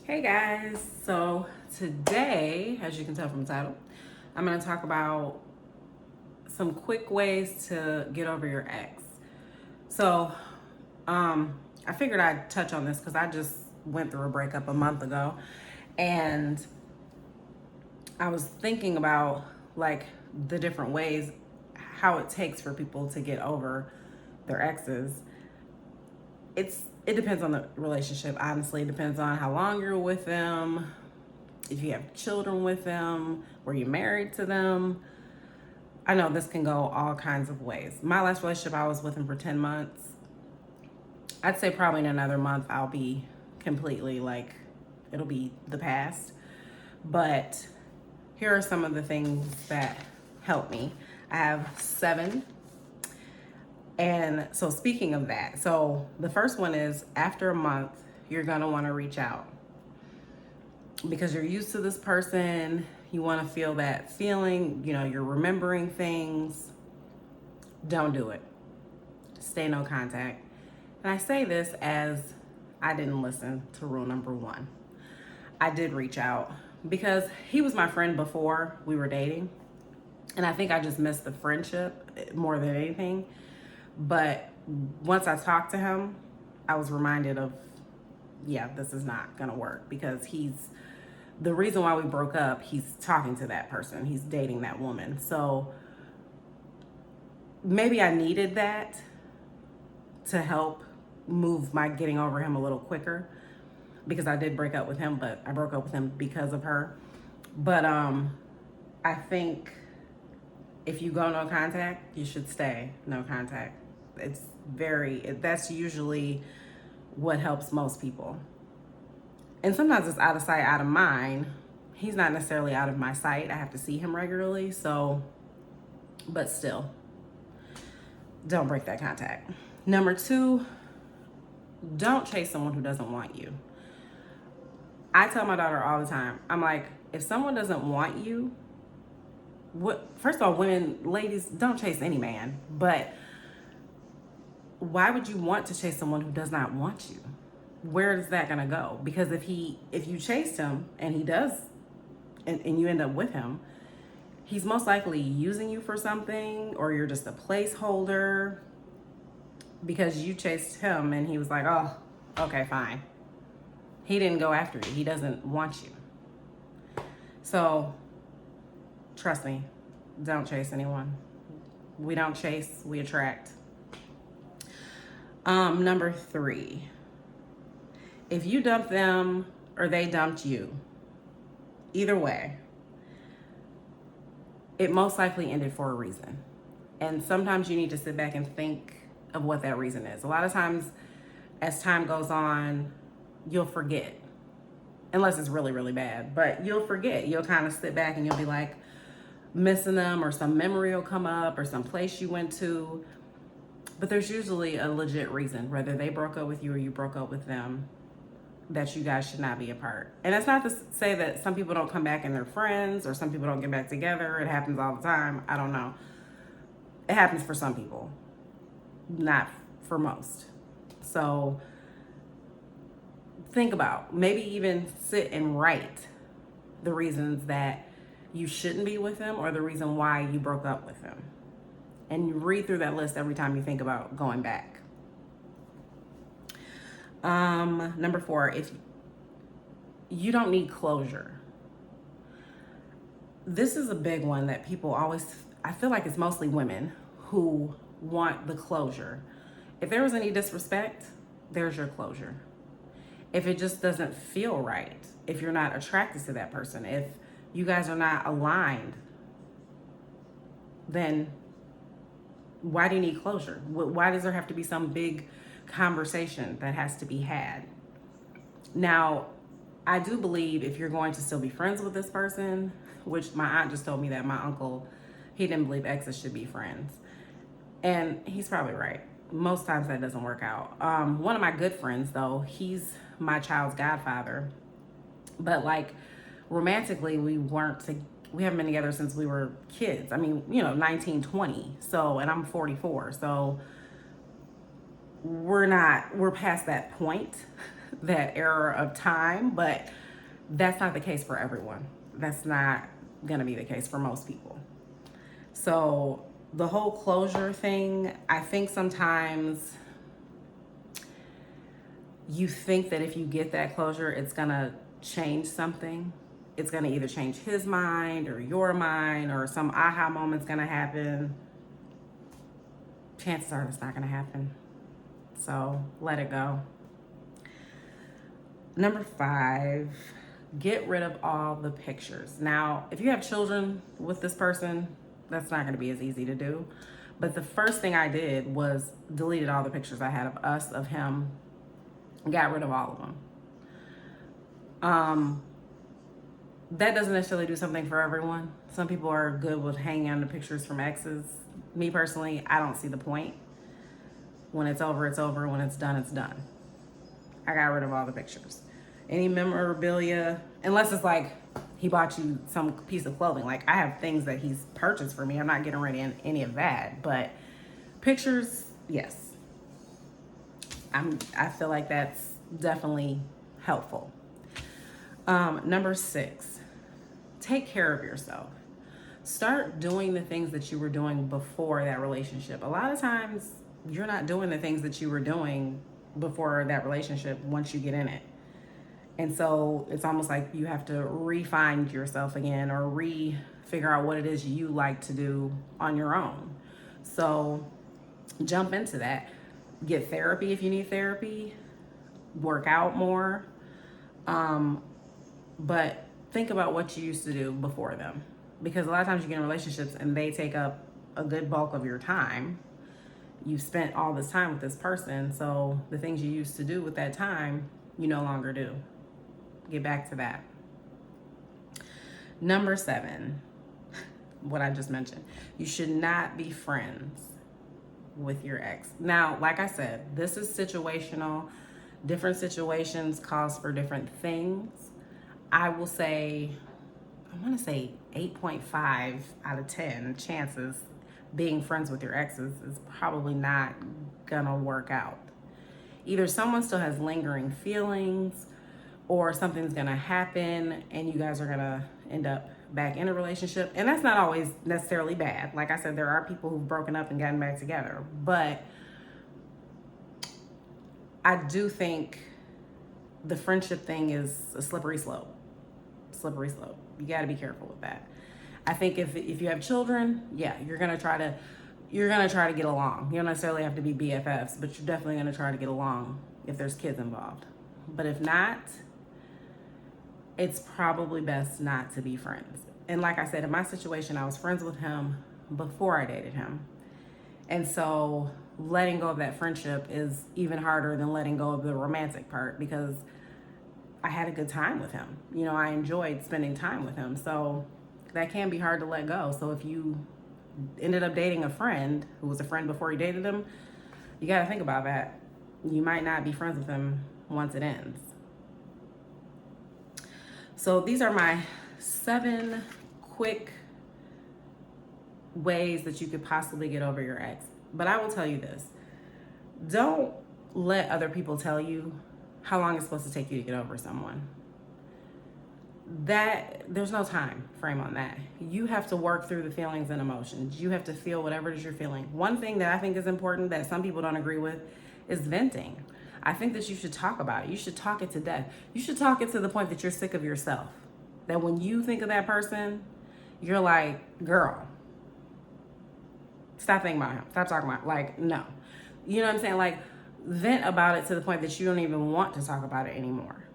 Hey guys, so today, as you can tell from the title, I'm going to talk about some quick ways to get over your ex. So, I figured I'd touch on this because I just went through a breakup a month ago, and I was thinking about like the different ways how it takes for people to get over their exes. It depends on the relationship. Honestly, it depends on how long you're with them, if you have children with them, were you married to them. I know this can go all kinds of ways. My last relationship, I was with him for 10 months. I'd say probably in another month I'll be completely like, it'll be the past. But here are some of the things that help me. I have 7. And so speaking of that, so the first one is after a month, you're gonna wanna reach out because you're used to this person. You want to feel that feeling, you're remembering things. Don't do it. Stay no contact. And I say this as I didn't listen to rule number 1. I did reach out because he was my friend before we were dating. And I think I just missed the friendship more than anything. But once I talked to him, I was reminded of, yeah, this is not going to work because the reason why we broke up, he's talking to that person. He's dating that woman. So maybe I needed that to help move my getting over him a little quicker because I did break up with him, but I broke up with him because of her. But I think if you go no contact, you should stay no contact. That's usually what helps most people. And sometimes it's out of sight, out of mind. He's not necessarily out of my sight. I have to see him regularly. So, but still, don't break that contact. Number 2, don't chase someone who doesn't want you. I tell my daughter all the time, I'm like, if someone doesn't want you, first of all, women, ladies, don't chase any man. But why would you want to chase someone who does not want you? Where is that gonna go? Because if you chased him and he does, and you end up with him, he's most likely using you for something, or you're just a placeholder because you chased him and he was like, oh, okay, fine. He didn't go after you. He doesn't want you. So trust me, don't chase anyone. We don't chase, we attract. Number 3, if you dump them or they dumped you, either way, it most likely ended for a reason. And sometimes you need to sit back and think of what that reason is. A lot of times, as time goes on, you'll forget, unless it's really, really bad. But you'll forget. You'll kind of sit back and you'll be like missing them, or some memory will come up, or some place you went to. But there's usually a legit reason, whether they broke up with you or you broke up with them, that you guys should not be apart. And that's not to say that some people don't come back and they're friends, or some people don't get back together. It happens all the time. I don't know. It happens for some people, not for most. So think about, maybe even sit and write the reasons that you shouldn't be with them, or the reason why you broke up with them. And you read through that list every time you think about going back. Number 4, if you don't need closure. This is a big one that people always, I feel like it's mostly women who want the closure. If there was any disrespect, there's your closure. If it just doesn't feel right, if you're not attracted to that person, if you guys are not aligned, then why do you need closure? Why does there have to be some big conversation that has to be had? Now, I do believe if you're going to still be friends with this person, which my aunt just told me that my uncle, he didn't believe exes should be friends. And he's probably right. Most times that doesn't work out. One of my good friends, though, he's my child's godfather. But like romantically, we haven't been together since we were kids. I mean, 19, 20. So, and I'm 44. So we're past that point. that error of time, but that's not the case for everyone. That's not going to be the case for most people. So the whole closure thing, I think sometimes you think that if you get that closure, it's going to change something. It's going to either change his mind or your mind, or some aha moment's going to happen. Chances are it's not going to happen. So let it go. Number 5, get rid of all the pictures. Now, if you have children with this person, that's not going to be as easy to do. But the first thing I did was deleted all the pictures I had of us, of him, got rid of all of them. That doesn't necessarily do something for everyone. Some people are good with hanging on to pictures from exes. Me personally, I don't see the point. When it's over, it's over. When it's done, it's done. I got rid of all the pictures. Any memorabilia, unless it's like he bought you some piece of clothing. Like, I have things that he's purchased for me. I'm not getting rid of any of that. But pictures, yes. I feel like that's definitely helpful. Number 6, take care of yourself. Start doing the things that you were doing before that relationship. A lot of times you're not doing the things that you were doing before that relationship once you get in it. And so it's almost like you have to re-find yourself again, or figure out what it is you like to do on your own. So jump into that. Get therapy if you need therapy. Work out more. But think about what you used to do before them. Because a lot of times you get in relationships and they take up a good bulk of your time. You've spent all this time with this person, so the things you used to do with that time, you no longer do. Get back to that. Number 7, what I just mentioned. You should not be friends with your ex. Now, like I said, this is situational. Different situations cause for different things. I will say, I want to say 8.5 out of 10 chances being friends with your exes is probably not gonna work out. Either someone still has lingering feelings, or something's gonna happen and you guys are gonna end up back in a relationship. And that's not always necessarily bad. Like I said, there are people who've broken up and gotten back together. But I do think the friendship thing is a slippery slope. Slippery slope. You got to be careful with that. I think if you have children, yeah, you're gonna try to get along. You don't necessarily have to be BFFs, but you're definitely gonna try to get along if there's kids involved. But if not, it's probably best not to be friends. And like I said, in my situation, I was friends with him before I dated him. And so letting go of that friendship is even harder than letting go of the romantic part, because I had a good time with him. You know, I enjoyed spending time with him. So that can be hard to let go. So if you ended up dating a friend who was a friend before you dated him, you got to think about that. You might not be friends with him once it ends. So these are my 7 quick ways that you could possibly get over your ex. But I will tell you this. Don't let other people tell you how long it's supposed to take you to get over someone. There's no time frame on that. You have to work through the feelings and emotions. You have to feel whatever it is you're feeling. One thing that I think is important that some people don't agree with is venting. I think that you should talk about it. You should talk it to death. You should talk it to the point that you're sick of yourself. That when you think of that person, you're like, girl, stop thinking about him. Stop talking about him. Like, no. You know what I'm saying? Like, vent about it to the point that you don't even want to talk about it anymore.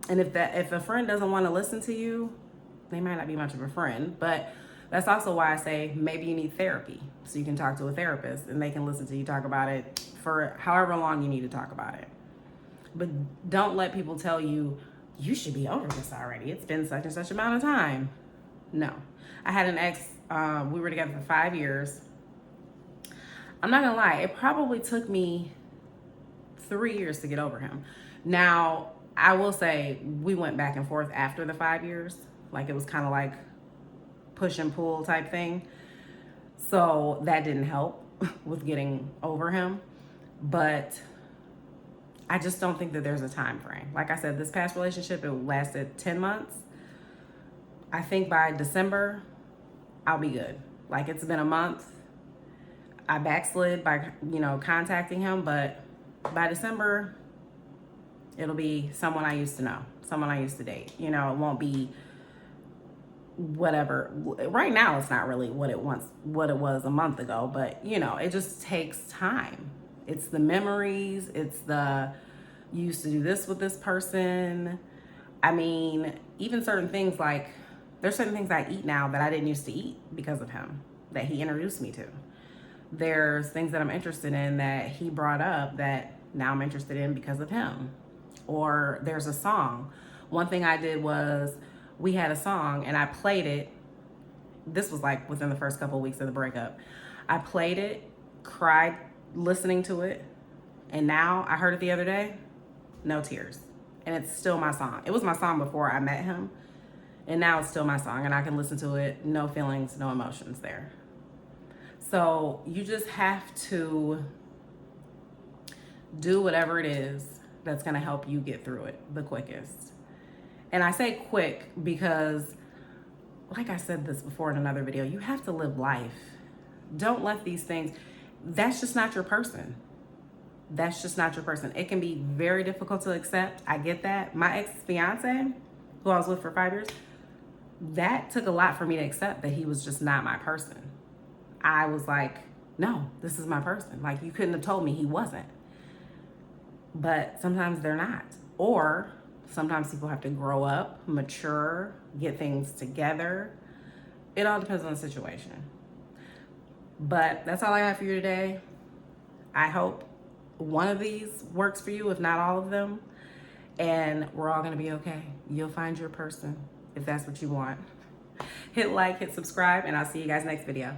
And if a friend doesn't want to listen to you, they might not be much of a friend. But that's also why I say maybe you need therapy, so you can talk to a therapist and they can listen to you talk about it for however long you need to talk about it. But don't let people tell you, you should be over this already. It's been such and such amount of time. No. I had an ex, we were together for 5 years. I'm not gonna lie, it probably took me 3 years to get over him. Now, I will say we went back and forth after the 5 years. Like, it was kind of like push and pull type thing. So that didn't help with getting over him. But I just don't think that there's a time frame. Like I said, this past relationship, it lasted 10 months. I think by December, I'll be good. Like, it's been a month. I backslid by, contacting him, but by December, it'll be someone I used to know, someone I used to date. It won't be whatever. Right now, it's not really what it was a month ago, but it just takes time. It's the memories. It's you used to do this with this person. I mean, even certain things, like there's certain things I eat now that I didn't used to eat because of him, that he introduced me to. There's things that I'm interested in that he brought up that now I'm interested in because of him. Or there's a song. One thing I did was, we had a song and I played it. This was like within the first couple of weeks of the breakup. I played it, cried listening to it, and now I heard it the other day, no tears. And it's still my song. It was my song before I met him, and now it's still my song, and I can listen to it, no feelings, no emotions there. So you just have to do whatever it is that's going to help you get through it the quickest. And I say quick because, like I said this before in another video, you have to live life. Don't let these things, that's just not your person. That's just not your person. It can be very difficult to accept. I get that. My ex-fiance, who I was with for 5 years, that took a lot for me to accept that he was just not my person. I was like, no, this is my person. Like, you couldn't have told me he wasn't. But sometimes they're not. Or sometimes people have to grow up, mature, get things together. It all depends on the situation. But that's all I have for you today. I hope one of these works for you, if not all of them. And we're all going to be okay. You'll find your person if that's what you want. Hit like, hit subscribe, and I'll see you guys next video.